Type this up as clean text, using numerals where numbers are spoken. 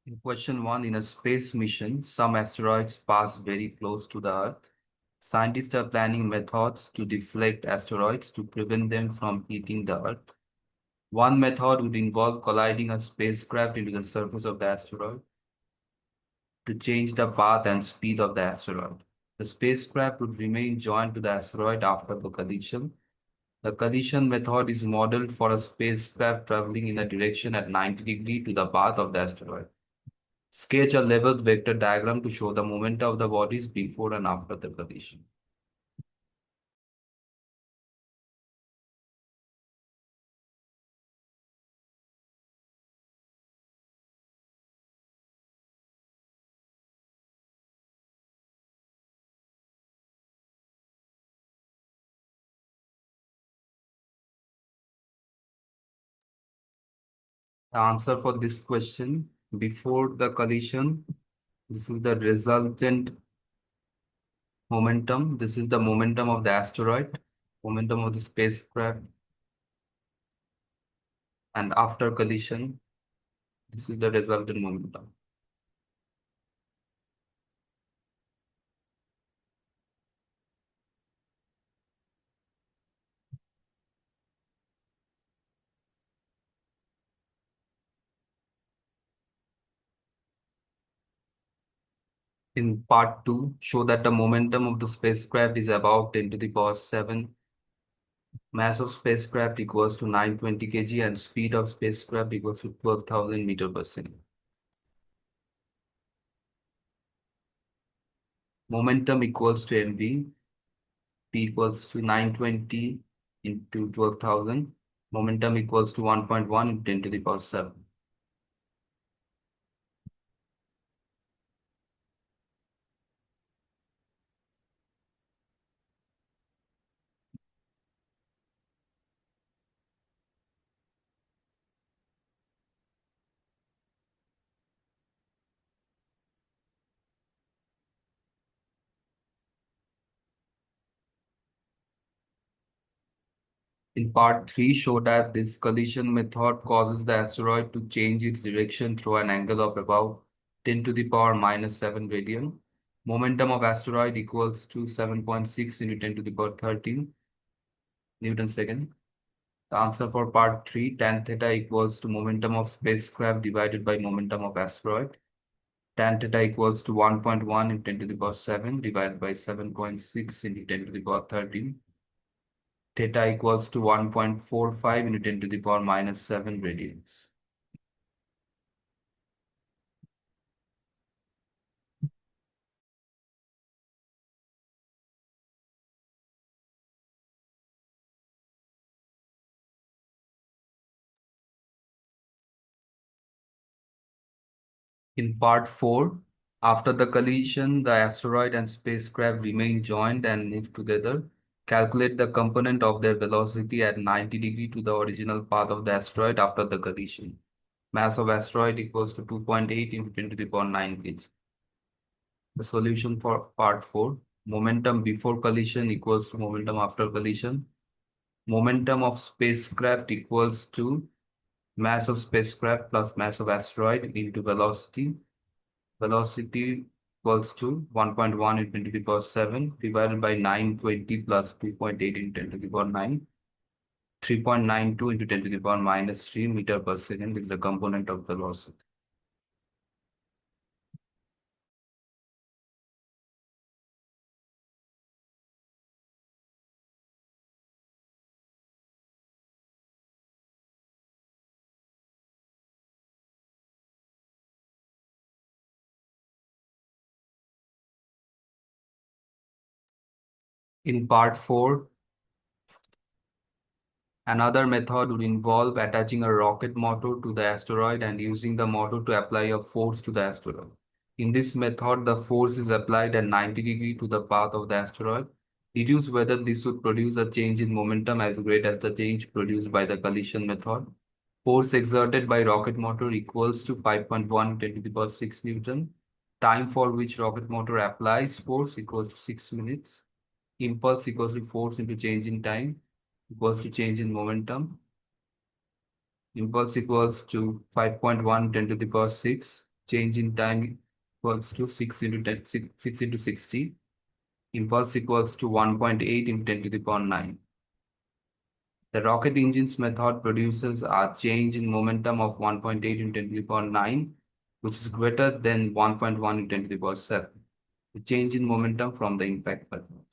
In question one, in a space mission, some asteroids pass very close to the Earth. Scientists are planning methods to deflect asteroids to prevent them from hitting the Earth. One method would involve colliding a spacecraft into the surface of the asteroid to change the path and speed of the asteroid. The spacecraft would remain joined to the asteroid after the collision. The collision method is modeled for a spacecraft traveling in a direction at 90 degrees to the path of the asteroid. Sketch a level vector diagram to show the movement of the bodies before and after the collision. The answer for this question, before the collision, this is the resultant momentum. This is the momentum of the asteroid, momentum of the spacecraft, and after collision, this is the resultant momentum. In part 2, show that the momentum of the spacecraft is about 10 to the power 7. Mass of spacecraft equals to 920 kg and speed of spacecraft equals to 12,000 meter per second. Momentum equals to mv, p equals to 920 into 12,000. Momentum equals to 1.1 into 10 to the power 7. In part 3, show that this collision method causes the asteroid to change its direction through an angle of about 10 to the power minus 7 radian. Momentum of asteroid equals to 7.6 into 10 to the power 13 Newton second. The answer for part 3, tan theta equals to momentum of spacecraft divided by momentum of asteroid. Tan theta equals to 1.1 into 10 to the power 7 divided by 7.6 into 10 to the power 13. Theta equals to 1.45 into 10 to the power minus 7 radians. In part 4, after the collision, the asteroid and spacecraft remain joined and move together. Calculate the component of their velocity at 90 degrees to the original path of the asteroid after the collision. Mass of asteroid equals to 2.8 into 10 to the power 9 kg. The solution for part 4, momentum before collision equals to momentum after collision. Momentum of spacecraft equals to mass of spacecraft plus mass of asteroid into velocity. Velocity equals to 1.1 into 10 to the power 7 divided by 920 plus 2.8 into 10 to the power 9. 3.92 into 10 to the power minus 3 meter per second is the component of velocity. In part 4, another method would involve attaching a rocket motor to the asteroid and using the motor to apply a force to the asteroid. In this method, the force is applied at 90 degrees to the path of the asteroid. Deduce whether this would produce a change in momentum as great as the change produced by the collision method. Force exerted by rocket motor equals to 5.1 10 to the power 6 Newton. Time for which rocket motor applies force equals to 6 minutes. Impulse equals to force into change in time equals to change in momentum. Impulse equals to 5.1 10 to the power 6. Change in time equals to 6 into 10, 6 into 60. Impulse equals to 1.8 into 10 to the power 9. The rocket engine's method produces a change in momentum of 1.8 into 10 to the power 9, which is greater than 1.1 into 10 to the power 7. The change in momentum from the impact button.